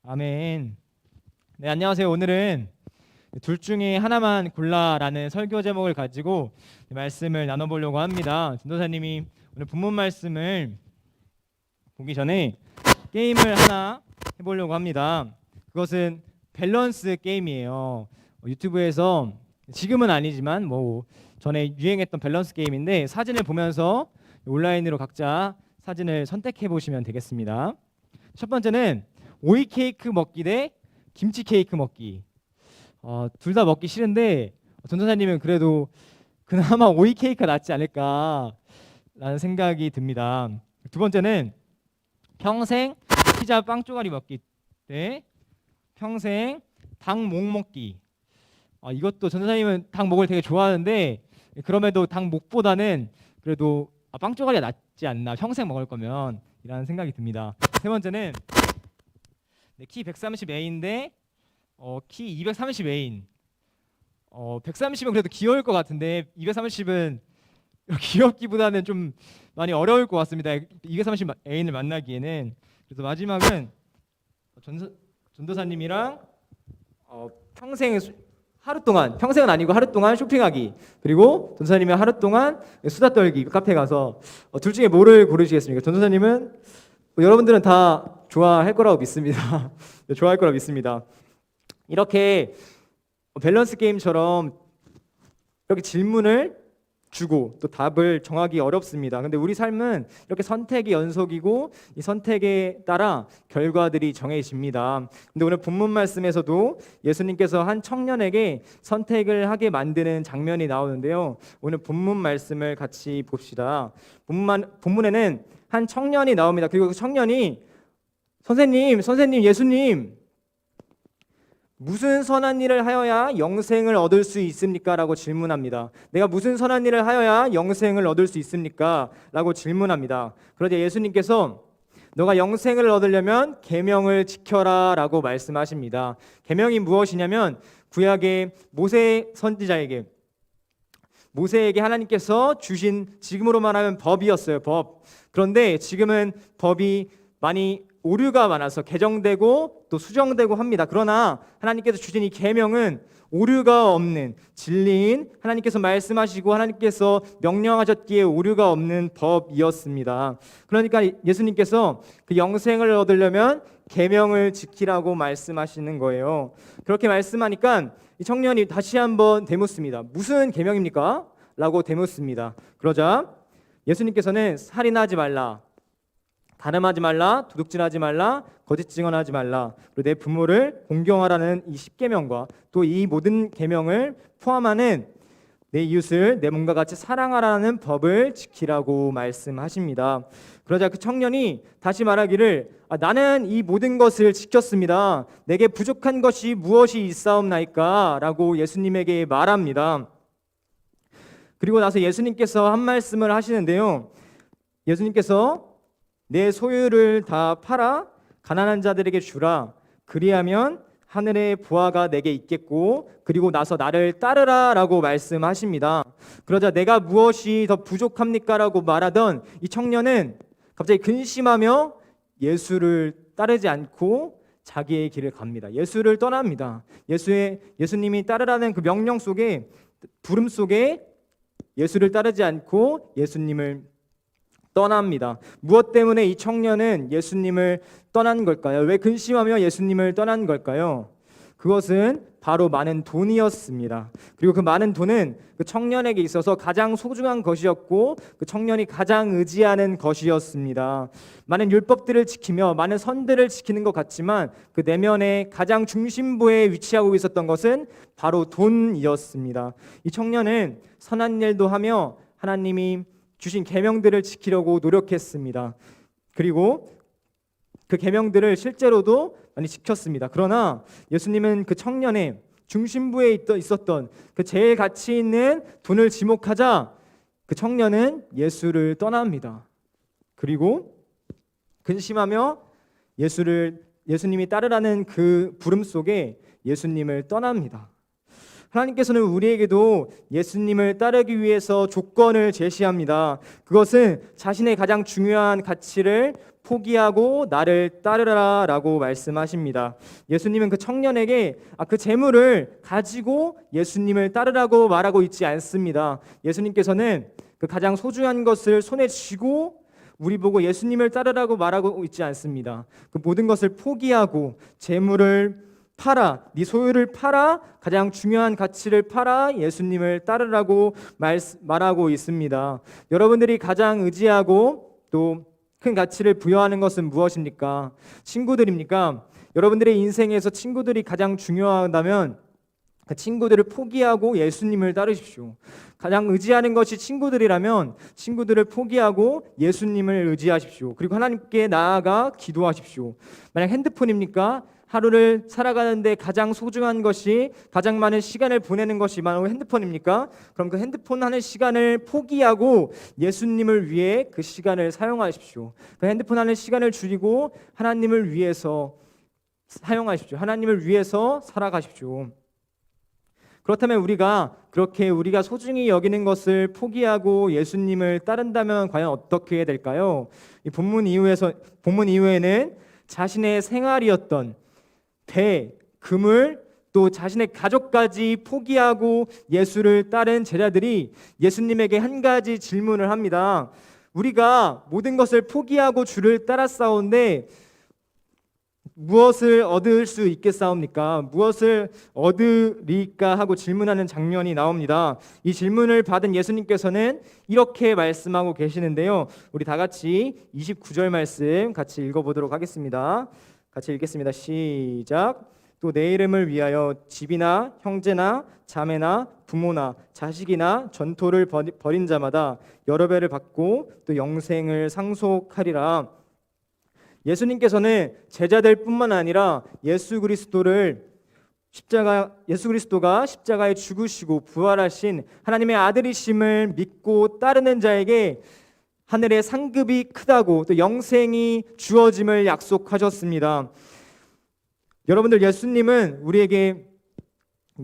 아멘. 네, 안녕하세요. 오늘은 둘 중에 하나만 골라라는 설교 제목을 가지고 말씀을 나눠보려고 합니다. 전도사님이 오늘 본문 말씀을 보기 전에 게임을 하나 해보려고 합니다. 그것은 밸런스 게임이에요. 유튜브에서 지금은 아니지만 전에 유행했던 밸런스 게임인데 사진을 보면서 온라인으로 각자 사진을 선택해 보시면 되겠습니다. 첫 번째는 오이 케이크 먹기 대 김치 케이크 먹기. 둘 다 먹기 싫은데 전도사님은 그래도 그나마 오이 케이크가 낫지 않을까라는 생각이 듭니다. 두 번째는 평생 피자 빵 쪼가리 먹기 대 평생 닭목 먹기. 이것도 전도사님은 닭목을 되게 좋아하는데 그럼에도 닭목보다는 그래도 빵 쪼가리가 낫지 않나, 평생 먹을 거면 이라는 생각이 듭니다. 세 번째는 키 130A인데 키 230A인. 130은 그래도 귀여울 것 같은데 230은 귀엽기보다는 좀 많이 어려울 것 같습니다. 230A인을 만나기에는. 그래서 마지막은 전도사님이랑 평생 하루 동안, 평생은 아니고 하루 동안 쇼핑하기, 그리고 전도사님이 하루 동안 수다 떨기, 카페 가서 둘 중에 뭐를 고르시겠습니까? 전도사님은 여러분들은 다 좋아할 거라고 믿습니다. 좋아할 거라고 믿습니다. 이렇게 밸런스 게임처럼 이렇게 질문을 주고 또 답을 정하기 어렵습니다. 근데 우리 삶은 이렇게 선택의 연속이고 이 선택에 따라 결과들이 정해집니다. 근데 오늘 본문 말씀에서도 예수님께서 한 청년에게 선택을 하게 만드는 장면이 나오는데요. 오늘 본문 말씀을 같이 봅시다. 본문에는 한 청년이 나옵니다. 그리고 그 청년이 선생님, 예수님, 무슨 선한 일을 하여야 영생을 얻을 수 있습니까? 라고 질문합니다. 내가 무슨 선한 일을 하여야 영생을 얻을 수 있습니까? 라고 질문합니다. 그러자 예수님께서 너가 영생을 얻으려면 계명을 지켜라 라고 말씀하십니다. 계명이 무엇이냐면 구약의 모세 선지자에게, 모세에게 하나님께서 주신, 지금으로 말하면 법이었어요. 법. 그런데 지금은 법이 많이 오류가 많아서 개정되고 또 수정되고 합니다. 그러나 하나님께서 주신 이 계명은 오류가 없는 진리인, 하나님께서 말씀하시고 하나님께서 명령하셨기에 오류가 없는 법이었습니다. 그러니까 예수님께서 그 영생을 얻으려면 계명을 지키라고 말씀하시는 거예요. 그렇게 말씀하니까 이 청년이 다시 한번 되묻습니다. 무슨 계명입니까? 라고 되묻습니다. 그러자 예수님께서는 살인하지 말라, 간음하지 말라, 도둑질하지 말라, 거짓 증언하지 말라, 그리고 내 부모를 공경하라는 이 10계명과 또 이 모든 계명을 포함하는 내 이웃을 내 몸과 같이 사랑하라는 법을 지키라고 말씀하십니다. 그러자 그 청년이 다시 말하기를 나는 이 모든 것을 지켰습니다. 내게 부족한 것이 무엇이 있사옵나이까? 라고 예수님에게 말합니다. 그리고 나서 예수님께서 한 말씀을 하시는데요. 예수님께서 내 소유를 다 팔아 가난한 자들에게 주라. 그리하면 하늘의 보화가 내게 있겠고 그리고 나서 나를 따르라 라고 말씀하십니다. 그러자 내가 무엇이 더 부족합니까? 라고 말하던 이 청년은 갑자기 근심하며 예수를 따르지 않고 자기의 길을 갑니다. 예수를 떠납니다. 예수님이 따르라는 그 명령 속에, 부름 속에 예수를 따르지 않고 예수님을 떠납니다. 무엇 때문에 이 청년은 예수님을 떠난 걸까요? 왜 근심하며 예수님을 떠난 걸까요? 그것은 바로 많은 돈이었습니다. 그리고 그 많은 돈은 그 청년에게 있어서 가장 소중한 것이었고 그 청년이 가장 의지하는 것이었습니다. 많은 율법들을 지키며 많은 선들을 지키는 것 같지만 그 내면의 가장 중심부에 위치하고 있었던 것은 바로 돈이었습니다. 이 청년은 선한 일도 하며 하나님이 주신 계명들을 지키려고 노력했습니다. 그리고 그 계명들을 실제로도 많이 지켰습니다. 그러나 예수님은 그 청년의 중심부에 있었던 그 제일 가치 있는 돈을 지목하자 그 청년은 예수를 떠납니다. 그리고 근심하며 예수님이 따르라는 그 부름 속에 예수님을 떠납니다. 하나님께서는 우리에게도 예수님을 따르기 위해서 조건을 제시합니다. 그것은 자신의 가장 중요한 가치를 포기하고 나를 따르라 라고 말씀하십니다. 예수님은 그 청년에게 그 재물을 가지고 예수님을 따르라고 말하고 있지 않습니다. 예수님께서는 그 가장 소중한 것을 손에 쥐고 우리 보고 예수님을 따르라고 말하고 있지 않습니다. 그 모든 것을 포기하고 재물을 팔아, 네 소유를 팔아, 가장 중요한 가치를 팔아 예수님을 따르라고 말하고 있습니다. 여러분들이 가장 의지하고 또 큰 가치를 부여하는 것은 무엇입니까? 친구들입니까? 여러분들의 인생에서 친구들이 가장 중요하다면 그 친구들을 포기하고 예수님을 따르십시오. 가장 의지하는 것이 친구들이라면 친구들을 포기하고 예수님을 의지하십시오. 그리고 하나님께 나아가 기도하십시오. 만약 핸드폰입니까? 하루를 살아가는데 가장 소중한 것이, 가장 많은 시간을 보내는 것이 바로 핸드폰입니까? 그럼 그 핸드폰 하는 시간을 포기하고 예수님을 위해 그 시간을 사용하십시오. 그 핸드폰 하는 시간을 줄이고 하나님을 위해서 사용하십시오. 하나님을 위해서 살아가십시오. 그렇다면 우리가 소중히 여기는 것을 포기하고 예수님을 따른다면 과연 어떻게 될까요? 이 본문 이후에는 자신의 생활이었던 배, 금을 또 자신의 가족까지 포기하고 예수를 따른 제자들이 예수님에게 한 가지 질문을 합니다. 우리가 모든 것을 포기하고 주를 따랐사온데 무엇을 얻을 수 있겠사옵니까? 무엇을 얻으리까 하고 질문하는 장면이 나옵니다. 이 질문을 받은 예수님께서는 이렇게 말씀하고 계시는데요. 우리 다 같이 29절 말씀 같이 읽어보도록 하겠습니다. 같이 읽겠습니다. 시작. 또 내 이름을 위하여 집이나 형제나 자매나 부모나 자식이나 전토를 벌인 자마다 여러 배를 받고 또 영생을 상속하리라. 예수님께서는 제자들뿐만 아니라 예수 그리스도가 십자가에 죽으시고 부활하신 하나님의 아들이심을 믿고 따르는 자에게 하늘의 상급이 크다고 또 영생이 주어짐을 약속하셨습니다. 여러분들, 예수님은 우리에게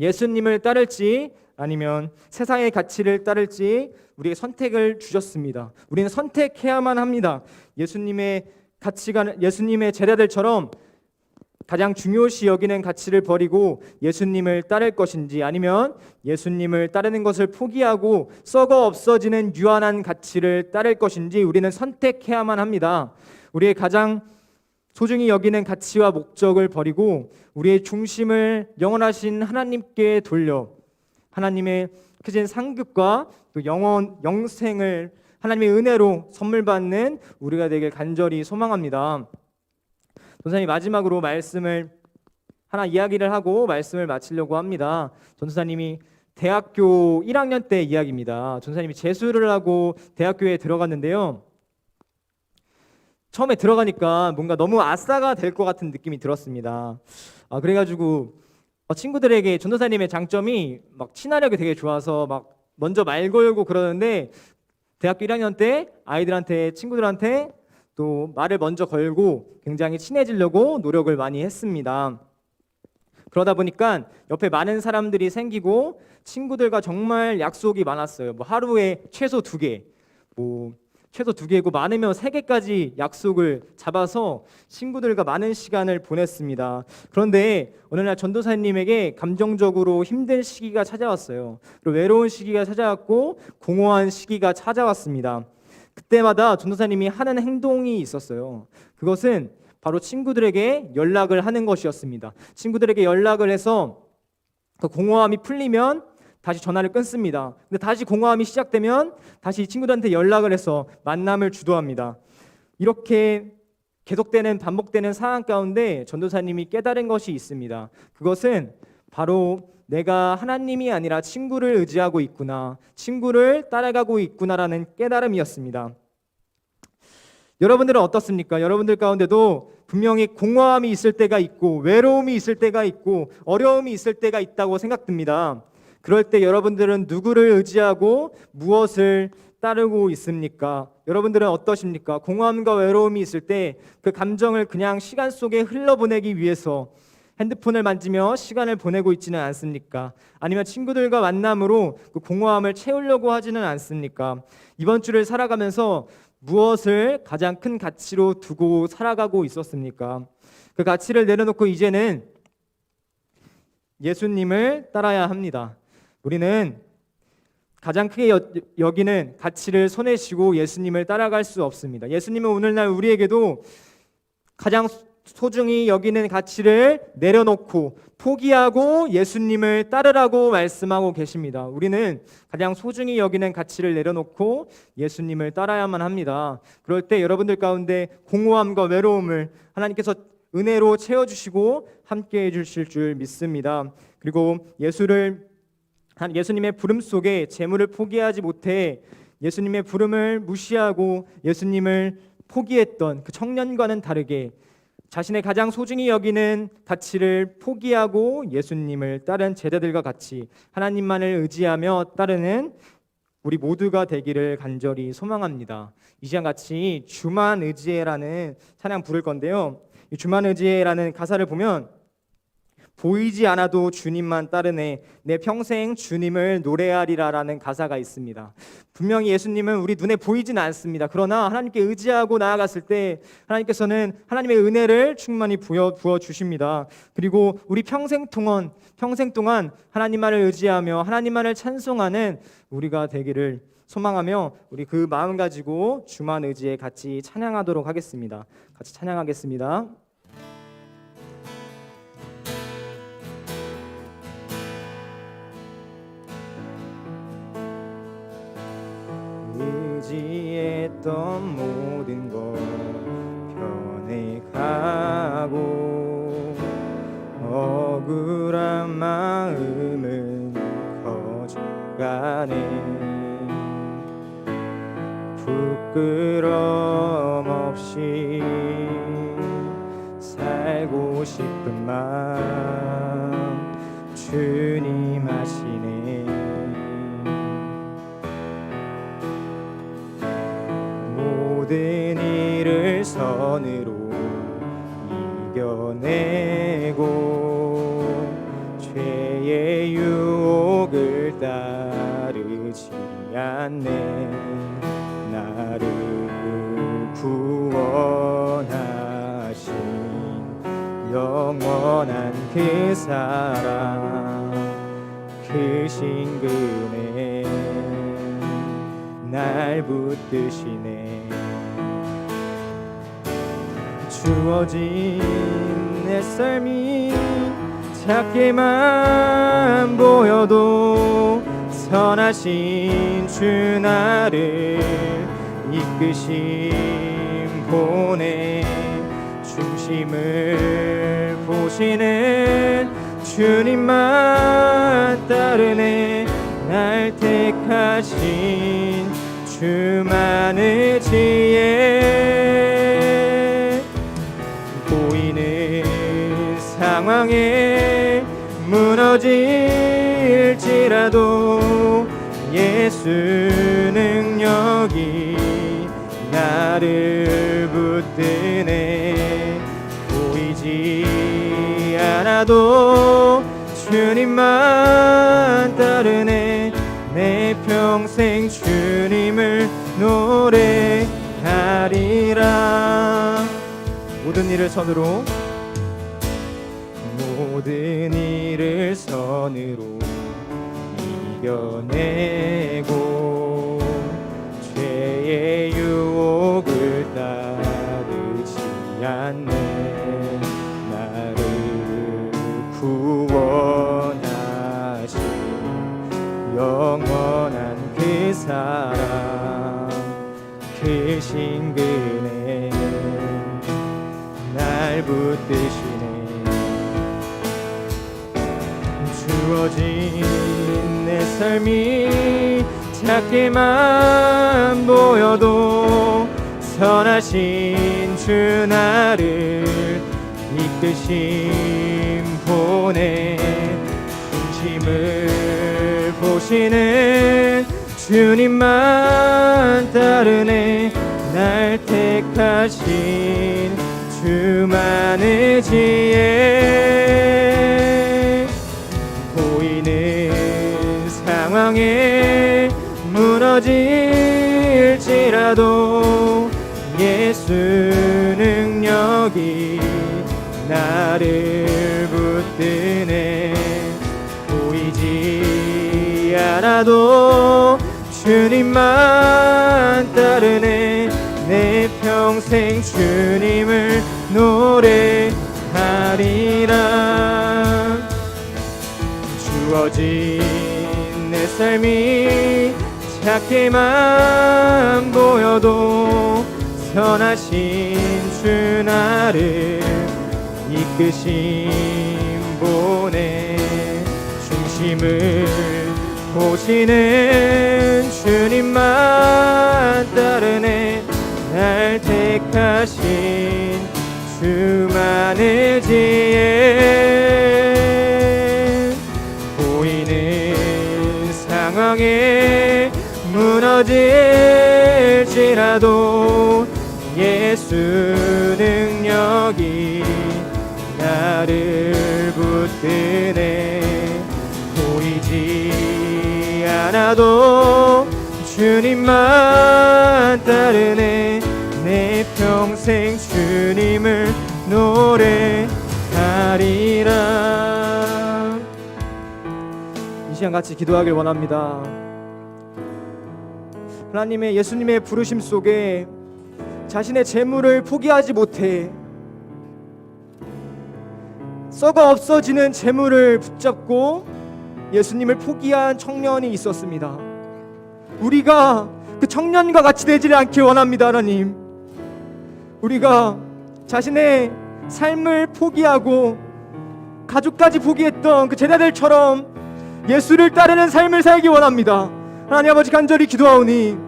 예수님을 따를지 아니면 세상의 가치를 따를지 우리에게 선택을 주셨습니다. 우리는 선택해야만 합니다. 예수님의 제자들처럼 가장 중요시 여기는 가치를 버리고 예수님을 따를 것인지, 아니면 예수님을 따르는 것을 포기하고 썩어 없어지는 유한한 가치를 따를 것인지 우리는 선택해야만 합니다. 우리의 가장 소중히 여기는 가치와 목적을 버리고 우리의 중심을 영원하신 하나님께 돌려 하나님의 크신 상급과 또 영생을 하나님의 은혜로 선물 받는 우리가 되길 간절히 소망합니다. 전도사님, 마지막으로 말씀을 하나 이야기를 하고 말씀을 마치려고 합니다. 전도사님이 대학교 1학년 때 이야기입니다. 전도사님이 재수를 하고 대학교에 들어갔는데요. 처음에 들어가니까 뭔가 너무 아싸가 될 것 같은 느낌이 들었습니다. 그래가지고 친구들에게 전도사님의 장점이 막 친화력이 되게 좋아서 막 먼저 말 걸고 그러는데, 대학교 1학년 때 친구들한테 또 말을 먼저 걸고 굉장히 친해지려고 노력을 많이 했습니다. 그러다 보니까 옆에 많은 사람들이 생기고 친구들과 정말 약속이 많았어요. 하루에 최소 2개, 최소 2개고 많으면 3개까지 약속을 잡아서 친구들과 많은 시간을 보냈습니다. 그런데 어느 날 전도사님에게 감정적으로 힘든 시기가 찾아왔어요. 그리고 외로운 시기가 찾아왔고 공허한 시기가 찾아왔습니다. 그때마다 전도사님이 하는 행동이 있었어요. 그것은 바로 친구들에게 연락을 하는 것이었습니다. 친구들에게 연락을 해서 그 공허함이 풀리면 다시 전화를 끊습니다. 근데 다시 공허함이 시작되면 다시 친구들한테 연락을 해서 만남을 주도합니다. 이렇게 계속되는 반복되는 상황 가운데 전도사님이 깨달은 것이 있습니다. 그것은 바로 내가 하나님이 아니라 친구를 의지하고 있구나, 친구를 따라가고 있구나라는 깨달음이었습니다. 여러분들은 어떻습니까? 여러분들 가운데도 분명히 공허함이 있을 때가 있고 외로움이 있을 때가 있고 어려움이 있을 때가 있다고 생각됩니다. 그럴 때 여러분들은 누구를 의지하고 무엇을 따르고 있습니까? 여러분들은 어떠십니까? 공허함과 외로움이 있을 때 그 감정을 그냥 시간 속에 흘러보내기 위해서 핸드폰을 만지며 시간을 보내고 있지는 않습니까? 아니면 친구들과 만남으로 그 공허함을 채우려고 하지는 않습니까? 이번 주를 살아가면서 무엇을 가장 큰 가치로 두고 살아가고 있었습니까? 그 가치를 내려놓고 이제는 예수님을 따라야 합니다. 우리는 가장 크게 여기는 가치를 손에 쥐고 예수님을 따라갈 수 없습니다. 예수님은 오늘날 우리에게도 가장 소중히 여기는 가치를 내려놓고 포기하고 예수님을 따르라고 말씀하고 계십니다. 우리는 가장 소중히 여기는 가치를 내려놓고 예수님을 따라야만 합니다. 그럴 때 여러분들 가운데 공허함과 외로움을 하나님께서 은혜로 채워주시고 함께해 주실 줄 믿습니다. 그리고 예수님의 부름 속에 재물을 포기하지 못해 예수님의 부름을 무시하고 예수님을 포기했던 그 청년과는 다르게 자신의 가장 소중히 여기는 가치를 포기하고 예수님을 따른 제자들과 같이 하나님만을 의지하며 따르는 우리 모두가 되기를 간절히 소망합니다. 이 시간 같이 주만 의지해라는 찬양 부를 건데요. 이 주만 의지해라는 가사를 보면 보이지 않아도 주님만 따르네 내 평생 주님을 노래하리라라는 가사가 있습니다. 분명히 예수님은 우리 눈에 보이지는 않습니다. 그러나 하나님께 의지하고 나아갔을 때 하나님께서는 하나님의 은혜를 충만히 부어 주십니다. 그리고 우리 평생 동안 하나님만을 의지하며 하나님만을 찬송하는 우리가 되기를 소망하며 우리 그 마음 가지고 주만 의지에 같이 찬양하도록 하겠습니다. 같이 찬양하겠습니다. 의지했던 모든 것 변해가고 억울한 마음은 커져가네 부끄럼 없이 살고 싶은 마음 주님 아시네 모든 일을 선으로 이겨내고 죄의 유혹을 따르지 않네 나를 구원하신 영원한 그 사랑 그 신근에 날 붙드시네 주어진 내 삶이 작게만 보여도 선하신 주 나를 이끄심 보내 중심을 보시는 주님만 따르네 날 택하신 주만 의지해 보이는 상황에 무너질지라도 예수 능력이 나를 붙드네 보이지 않아도 주님만 따르네 내 평생 주님을 노래하리라 모든 일을 선으로 이겨내고 죄의 유혹을 따르지 않네 나를 구원하신 영원한 그 사랑 그 신근에 날 붙드시네 주어진 내 삶이 작게만 보여도 선하신 주 나를 이끄심 보내 중심을 보시는 주님만 따르네 날 택하신 주만 의지해 보이는 상황에 무너질지 힘들지라도 예수 능력이 나를 붙드네. 보이지 않아도 주님만 따르네. 내 평생 주님을 노래하리라. 주어진 내 삶이 작게만 보여도 선하신 주 나를 이끄심 보내. 중심을 보시는 주님만 따르네. 날 택하신 주만의 지혜. 보이는 상황에 무너질지라도 예수 능력이 나를 붙드네. 보이지 않아도 주님만 따르네. 내 평생 주님을 노래하리라. 이 시간 같이 기도하길 원합니다. 하나님의 예수님의 부르심 속에 자신의 재물을 포기하지 못해 썩어 없어지는 재물을 붙잡고 예수님을 포기한 청년이 있었습니다. 우리가 그 청년과 같이 되지 않길 원합니다. 하나님, 우리가 자신의 삶을 포기하고 가족까지 포기했던 그 제자들처럼 예수를 따르는 삶을 살기 원합니다. 하나님 아버지, 간절히 기도하오니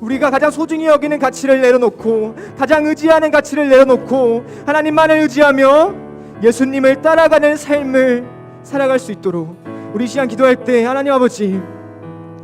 우리가 가장 소중히 여기는 가치를 내려놓고 가장 의지하는 가치를 내려놓고 하나님만을 의지하며 예수님을 따라가는 삶을 살아갈 수 있도록 우리 시간 기도할 때 하나님 아버지,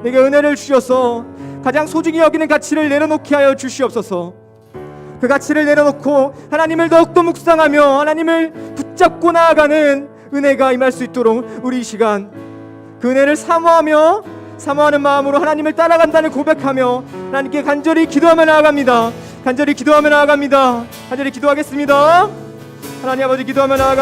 내게 은혜를 주셔서 가장 소중히 여기는 가치를 내려놓게 하여 주시옵소서. 그 가치를 내려놓고 하나님을 더욱더 묵상하며 하나님을 붙잡고 나아가는 은혜가 임할 수 있도록 우리 이 시간 그 은혜를 사모하는 마음으로 하나님을 따라간다는 고백하며 하나님께 간절히 기도하며 나아갑니다. 간절히 기도하며 나아갑니다. 간절히 기도하겠습니다. 하나님 아버지, 기도하며 나아갑니다.